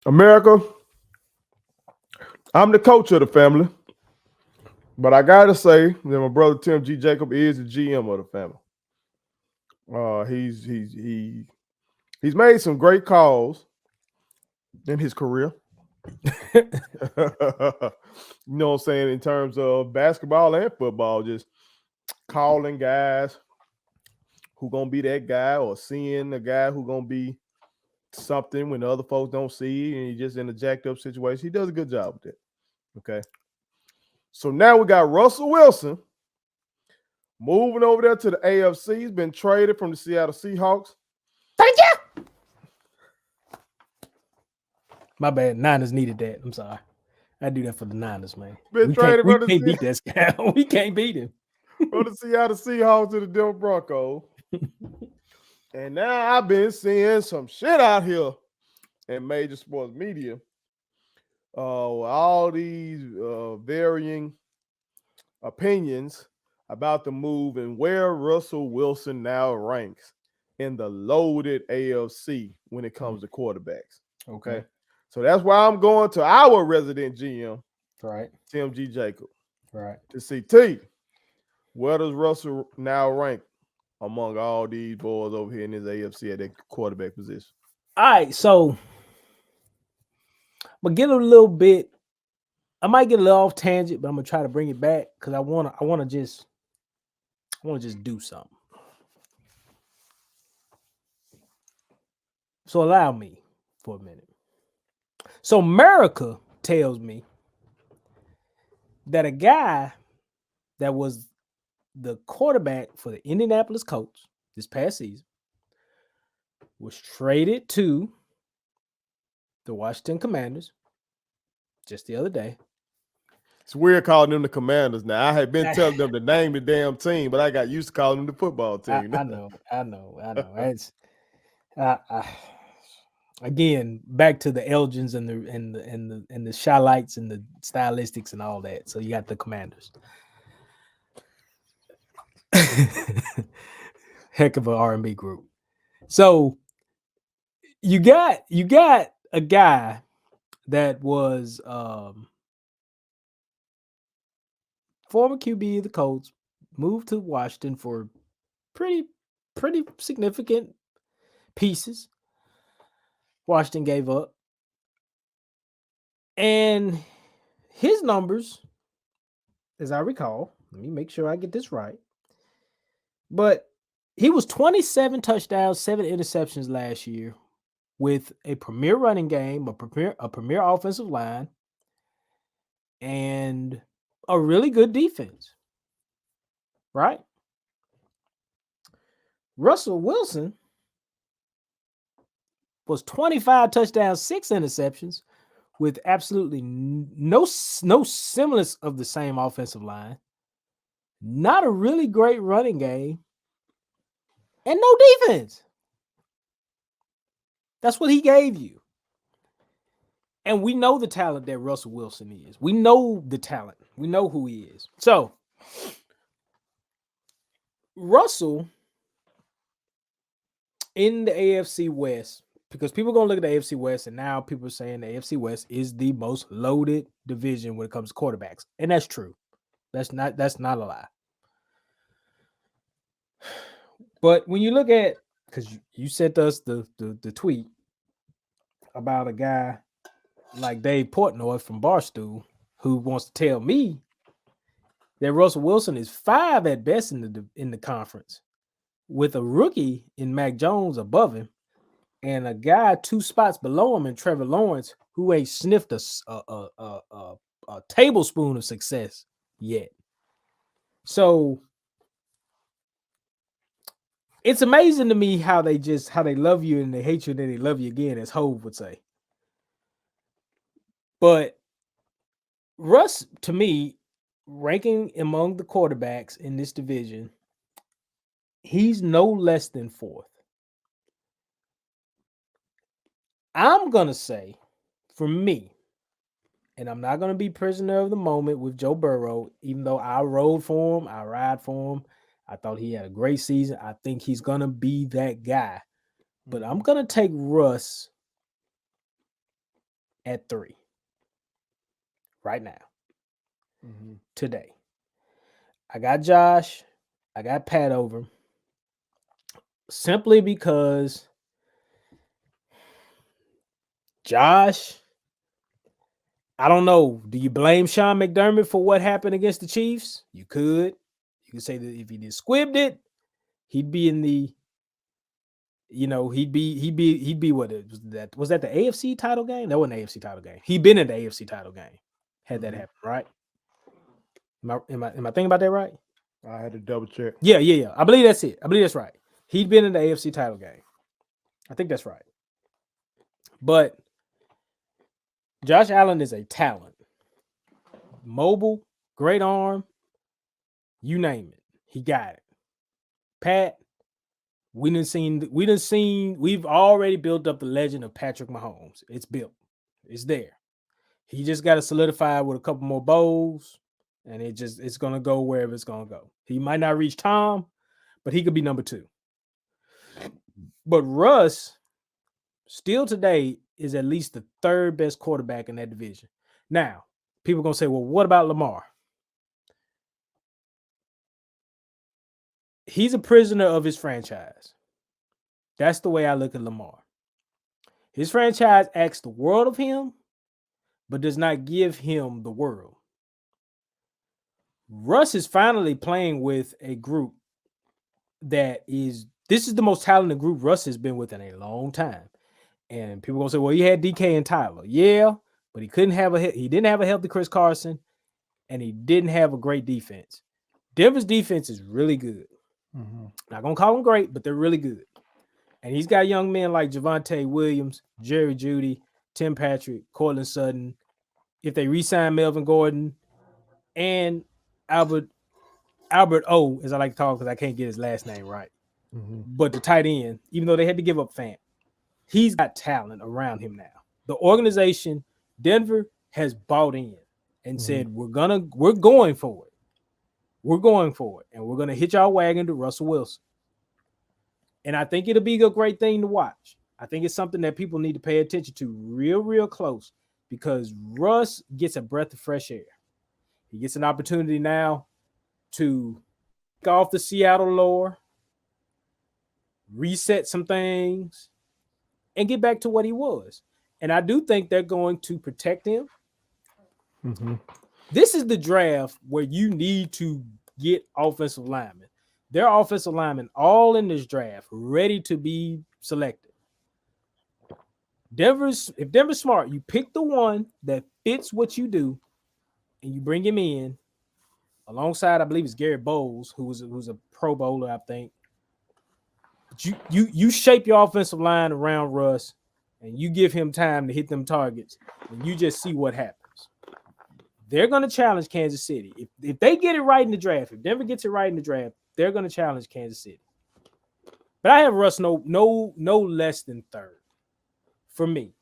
America, I'm the coach of the family, but I gotta say that my brother Tim G. Jacob is the GM of the family. He's made some great calls in his career. you know what I'm saying, in terms of basketball and football, just calling guys who gonna be that guy or seeing the guy who gonna be something when the other folks don't see and he's just in a jacked up situation. He does a good job with that. Okay. So now we got Russell Wilson moving over there to the AFC. He's been traded from the Seattle Seahawks. Thank you. My bad. Niners needed that. I'm sorry. I do that for the Niners, man. Been We can't traded we from the, can't beat that guy. We can't beat him. from the Seattle Seahawks to the Denver Broncos. And now I've been seeing some shit out here in major sports media. All these varying opinions about the move and where Russell Wilson now ranks in the loaded AFC when it comes to quarterbacks. Okay. So that's why I'm going to our resident GM, Right. Tim G. Jacob, Right. to see T, where does Russell now rank among all these boys over here in this AFC at that quarterback position? All right. So, but get a little bit. I might get a little off tangent, but I'm gonna try to bring it back because I wanna just do something. So allow me for a minute. So America tells me that a guy that was the quarterback for the Indianapolis Colts this past season was traded to the Washington Commanders just the other day. It's weird calling them the Commanders now. I had been telling them to name the damn team, but I got used to calling them the football team. I know. It's again back to the Elgins and the Shylights and the stylistics and all that. So you got the Commanders. Heck of an R&B group. So you got a guy that was former QB of the Colts, moved to Washington for pretty significant pieces. Washington gave up. And his numbers, as I recall, let me make sure I get this right. But he was 27 touchdowns, 7 interceptions last year with a premier running game, a premier offensive line, and a really good defense. Right? Russell Wilson was 25 touchdowns, 6 interceptions with absolutely no semblance of the same offensive line. Not a really great running game and no defense. That's what he gave you. And we know the talent that Russell Wilson is. We know the talent. We know who he is. So, Russell in the AFC West, because people are going to look at the AFC West, and now people are saying the AFC West is the most loaded division when it comes to quarterbacks. And that's true. That's not a lie. But when you look at, because you sent us the tweet about a guy like Dave Portnoy from Barstool who wants to tell me that Russell Wilson is 5 at best in the conference, with a rookie in Mac Jones above him, and a guy 2 spots below him in Trevor Lawrence who ain't sniffed a tablespoon of success yet. So it's amazing to me how they love you and they hate you and then they love you again, as Hove would say. But Russ, to me, ranking among the quarterbacks in this division, he's no less than 4th. I'm going to say, for me, and I'm not going to be prisoner of the moment with Joe Burrow, even though I rode for him, I ride for him. I thought he had a great season. I think he's going to be that guy. But I'm going to take Russ at 3 right now, today. I got Josh. I got Pat over simply because Josh, I don't know. Do you blame Sean McDermott for what happened against the Chiefs? You could. You could say that if he did squibbed it, he'd be in the, he'd be what it was that the AFC title game? That wasn't the AFC title game. He'd been in the AFC title game had that happened, right? Am I thinking about that right? I had to double check. Yeah. I believe that's it. I believe that's right. He'd been in the AFC title game. I think that's right. But Josh Allen is a talent. Mobile, great arm, you name it. He got it. Pat, we've already built up the legend of Patrick Mahomes. It's built. It's there. He just got to solidify with a couple more bowls, and it's gonna go wherever it's gonna go. He might not reach Tom, but he could be number 2. But Russ, still today, is at least the 3rd best quarterback in that division. Now, people are gonna say, well, what about Lamar? He's a prisoner of his franchise. That's the way I look at Lamar. His franchise asks the world of him, but does not give him the world. Russ is finally playing with a group this is the most talented group Russ has been with in a long time. And people are gonna say, well, he had DK and Tyler. Yeah, but he didn't have a healthy Chris Carson, and he didn't have a great defense. Denver's defense is really good. Not gonna call them great, but they're really good. And he's got young men like Javonte Williams, Jerry Jeudy, Tim Patrick, Cortland Sutton. If they re-sign Melvin Gordon and Albert O, as I like to call him because I can't get his last name right. But the tight end, even though they had to give up Fant, he's got talent around him now. The organization, Denver, has bought in and said, we're going for it. We're going for it. And we're going to hitch our wagon to Russell Wilson. And I think it'll be a great thing to watch. I think it's something that people need to pay attention to real close, because Russ gets a breath of fresh air. He gets an opportunity now to take off the Seattle lore, reset some things, and get back to what he was. And I do think they're going to protect him. This is the draft where you need to get offensive linemen. There are offensive linemen all in this draft ready to be selected. If Denver's smart, you pick the one that fits what you do, and you bring him in alongside, I believe it's Garrett Bowles, who's a Pro Bowler, I think. But you shape your offensive line around Russ, and you give him time to hit them targets, and you just see what happens. They're going to challenge Kansas City. If they get it right in the draft, if Denver gets it right in the draft, they're going to challenge Kansas City. But I have Russ no less than 3rd for me.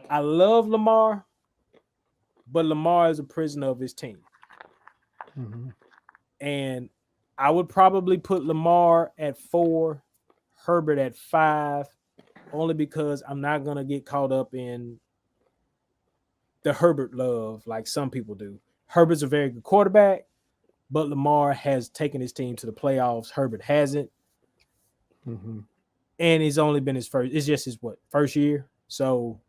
I love Lamar, but Lamar is a prisoner of his team. And I would probably put Lamar at 4, Herbert at 5, only because I'm not going to get caught up in the Herbert love like some people do. Herbert's a very good quarterback, but Lamar has taken his team to the playoffs. Herbert hasn't. And he's only been it's just his first year. So,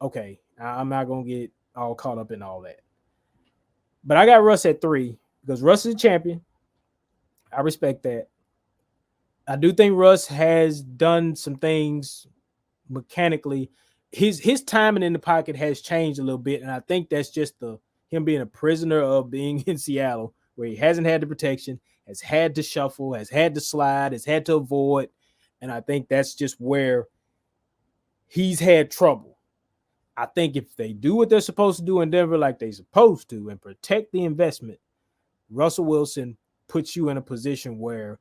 okay, I'm not going to get all caught up in all that. But I got Russ at 3 because Russ is a champion. I respect that. I do think Russ has done some things mechanically. His timing in the pocket has changed a little bit, and I think that's just him being a prisoner of being in Seattle, where he hasn't had the protection, has had to shuffle, has had to slide, has had to avoid, and I think that's just where he's had trouble. I think if they do what they're supposed to do in Denver like they're supposed to and protect the investment, Russell Wilson puts you in a position where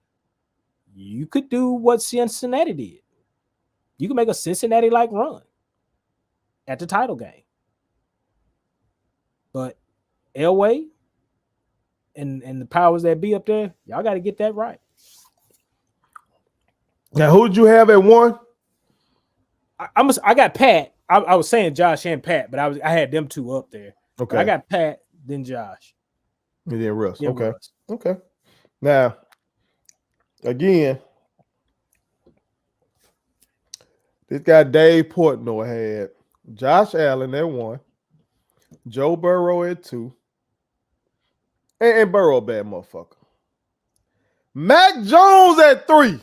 you could do what Cincinnati did. You can make a Cincinnati-like run at the title game. But Elway and the powers that be up there, y'all got to get that right. Now, who'd you have at 1? I got Pat. I was saying Josh and Pat, but I had them two up there. But I Okay. got Pat, then Josh, And then Russ. then Okay. Russ. Okay. Now, again, this guy Dave Portnoy had Josh Allen at 1, Joe Burrow at 2, and Burrow a bad motherfucker. Mac Jones at 3.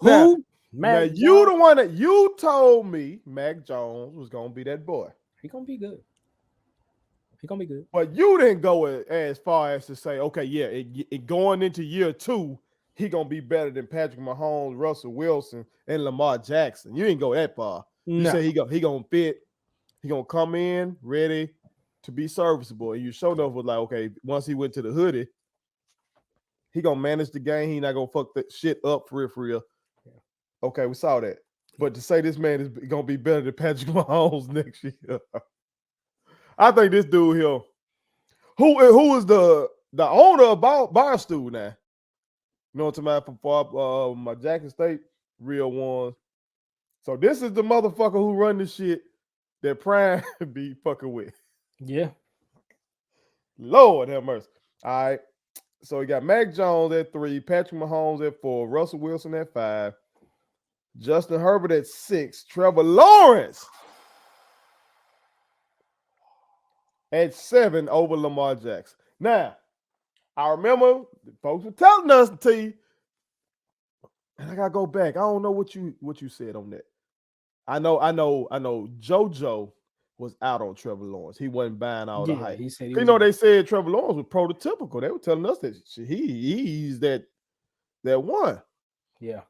Now, Who? Mac you Jones. the one that you told me Mac Jones was gonna be that boy. He gonna be good. He gonna be good. But you didn't go as far as to say, okay, yeah, it going into year 2, he gonna be better than Patrick Mahomes, Russell Wilson, and Lamar Jackson. You didn't go that far. You No. say he gonna fit, he gonna come in ready to be serviceable. And you showed up with like, okay, once he went to the hoodie, he gonna manage the game. He not gonna fuck that shit up for real. Yeah. Okay, we saw that. But to say this man is gonna be better than Patrick Mahomes next year, I think this dude here, who is the owner of Barstool now? You know what I'm talking about from my Jackson State, real ones. So this is the motherfucker who run this shit that Prime be fucking with. Yeah. Lord have mercy. All right. So we got Mac Jones at 3, Patrick Mahomes at 4, Russell Wilson at 5, Justin Herbert at 6, Trevor Lawrence at 7 over Lamar Jackson. Now, I remember folks were telling us to you, and I gotta go back. I don't know what you said on that. I know JoJo was out on Trevor Lawrence. He wasn't buying all the hype. He said he You was know, they said Trevor Lawrence was prototypical. They were telling us that he's that one. Yeah.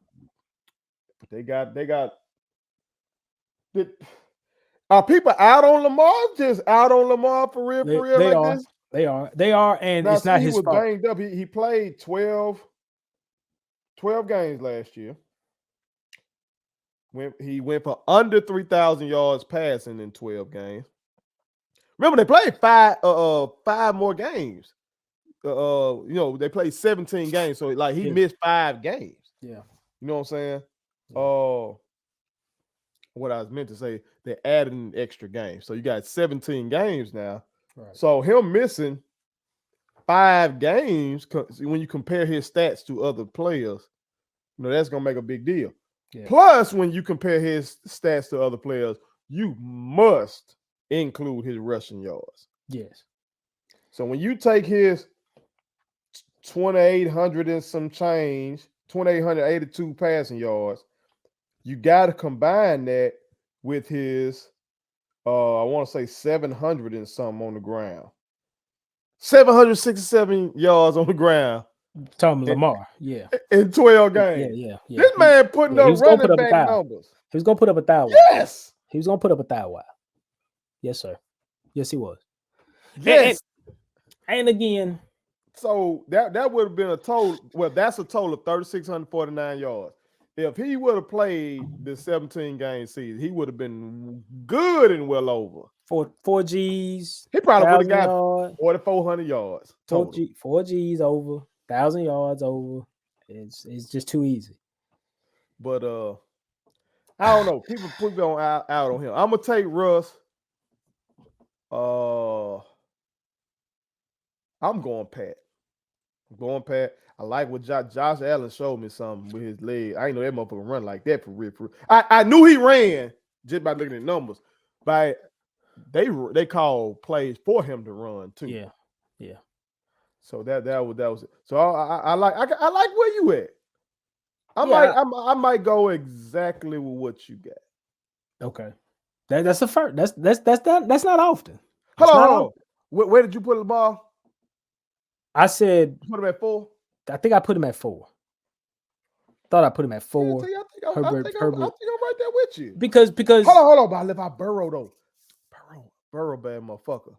But they got are people out on Lamar? Just out on Lamar for real They like are. this? They are, and Now, it's not he his was fault. banged up. He played 12 games last year. He went for under 3,000 yards passing in 12 games. Remember, they played five more games. They played 17 games, so like he missed 5 games. Yeah. You know what I'm saying? Yeah. What I was meant to say, they added an extra game. So you got 17 games now. Right. So him missing 5 games, when you compare his stats to other players, that's going to make a big deal. Yeah. Plus, when you compare his stats to other players, you must include his rushing yards. Yes. So when you take his 2,800 and some change, 2,882 passing yards, you got to combine that with his, I want to say 700 and something on the ground. 767 yards on the ground. Tom Lamar, yeah. In 12 games. Yeah. This man putting up running back numbers. He was going to put up a thousand. Yes. He was going to put up a thousand. Yes, sir. Yes, he was. Yes. And again. So that would have been a total. Well, that's a total of 3,649 yards. If he would have played the 17-game season, he would have been good and well over. Four G's. He probably would have got 4,400 yards. Total. 4 G's over, 1,000 yards over. It's just too easy. But I don't know. People put out on him. I'm gonna take Russ. I'm going Pat. I like what Josh Allen showed me something with his leg. I didn't know that motherfucker run like that for real. I knew he ran just by looking at numbers, but they called plays for him to run too. Yeah. So that was it. So I like where you at. I might go exactly with what you got. Okay, that's a first. That's not often. Hold on. Where did you put the ball? I said put him at 4. I think I put him at 4. Thought I put him at 4. I think I'm right there with you. Because hold on, but I left out Burrow though. Burrow bad motherfucker.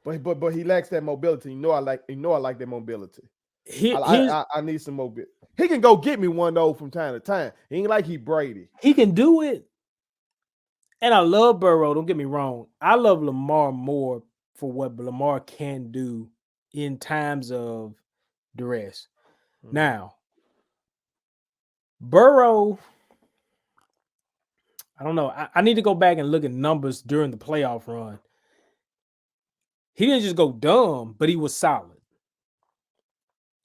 But he lacks that mobility. I like that mobility. I need some mobility. He can go get me one though from time to time. He ain't like he Brady. He can do it. And I love Burrow. Don't get me wrong. I love Lamar more for what Lamar can do in times of duress. Mm-hmm. Now, Burrow I don't know. I need to go back and look at numbers during the playoff run. He didn't just go dumb, but he was solid.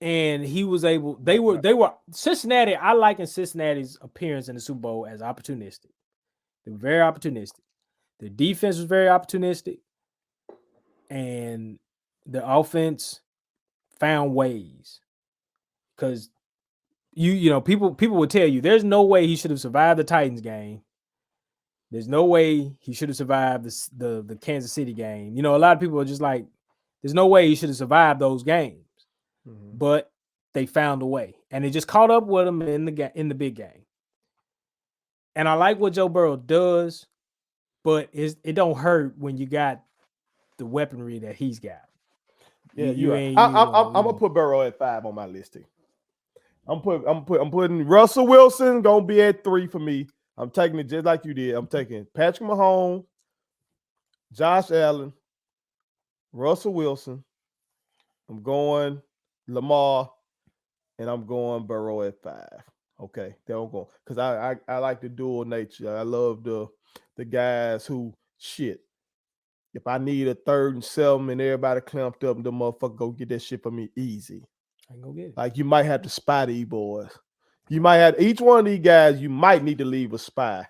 And he was able, they were Cincinnati. I liken Cincinnati's appearance in the Super Bowl as opportunistic. They were very opportunistic. The defense was very opportunistic. And the offense found ways. Because people would tell you there's no way he should have survived the Titans game. There's no way he should have survived the Kansas City game. A lot of people are just like, there's no way he should have survived those games. Mm-hmm. But they found a way, and it just caught up with him in the big game. And I like what Joe Burrow does, but it don't hurt when you got the weaponry that he's got. Yeah, I'm gonna put Burrow at 5 on my listing. I'm putting Russell Wilson gonna be at 3 for me. I'm taking it just like you did. I'm taking Patrick Mahomes, Josh Allen, Russell Wilson. I'm going Lamar, and I'm going Burrow at 5. Okay, there I'm going because I like the dual nature. I love the guys who shit. If I need a 3rd and 7 and everybody clamped up, the motherfucker go get that shit for me easy. I can go get it. Like you might have to spy these boys. You might have each one of these guys. You might need to leave a spy,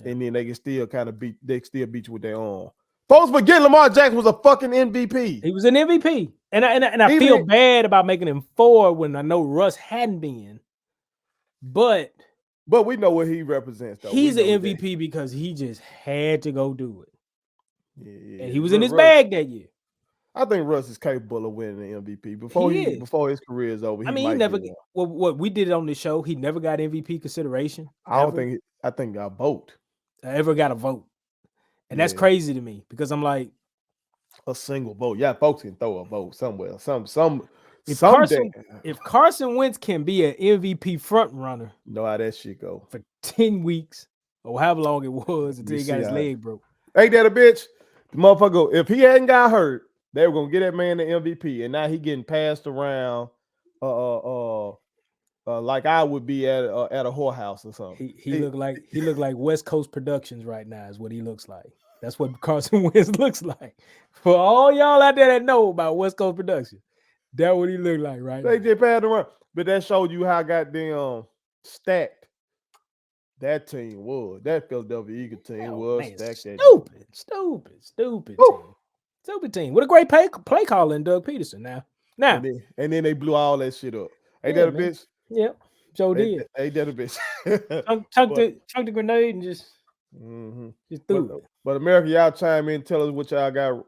and then they can still beat you with their own. Folks forget Lamar Jackson was a fucking MVP. He was an MVP. And I feel bad about making him 4 when I know Russ hadn't been. But we know what he represents, though. He's an MVP because he just had to go do it. Yeah. And he was in his bag that year. I think Russ is capable of winning the MVP before his career is over. He never. What we did on this show, he never got MVP consideration. I think got vote. Ever got a vote, and that's crazy to me because I'm like a single vote. Yeah, folks can throw a vote somewhere. If Carson Wentz can be an MVP front runner, you know how that shit go for 10 weeks or however long it was until he got his leg broke. Ain't that a bitch? The motherfucker, if he hadn't got hurt, they were gonna get that man the MVP, and now he getting passed around, like I would be at a whorehouse or something. He looked like West Coast Productions right now is what he looks like. That's what Carson Wentz looks like. For all y'all out there that know about West Coast Productions, that's what he looked like right now. They just passed around, but that showed you how goddamn stacked that team was. That Philadelphia Eagles team was stacked. Stupid team. What a great play caller in Doug Peterson now. And then they blew all that shit up. Ain't that a bitch? Yep. Joe did. Ain't that a bitch? Chunked the grenade and just threw it. But America, y'all chime in, tell us what y'all got,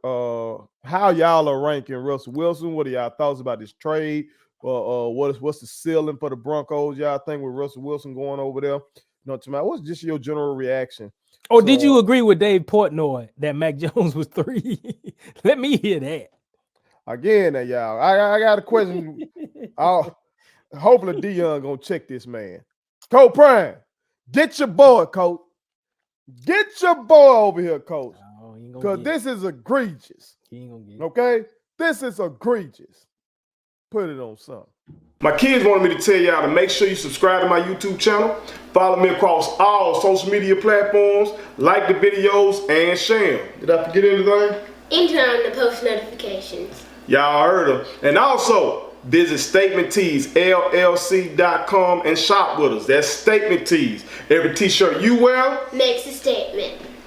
how y'all are ranking Russell Wilson. What are y'all thoughts about this trade? What's the ceiling for the Broncos? Y'all think with Russell Wilson going over there? What's just your general reaction? Did you agree with Dave Portnoy that Mac Jones was 3? Let me hear that. Again, y'all. I got a question. Hopefully Dion gonna check this man. Coach Prime, get your boy, Coach. Get your boy over here, Coach. Because this is egregious. He ain't gonna get it. Okay? This is egregious. Put it on something. My kids wanted me to tell y'all to make sure you subscribe to my YouTube channel. Follow me across all social media platforms. Like the videos and share them. Did I forget anything? And turn on the post notifications. Y'all heard them. And also, visit Statement Tees, LLC.com and shop with us. That's Statement Tees. Every t-shirt you wear makes a statement.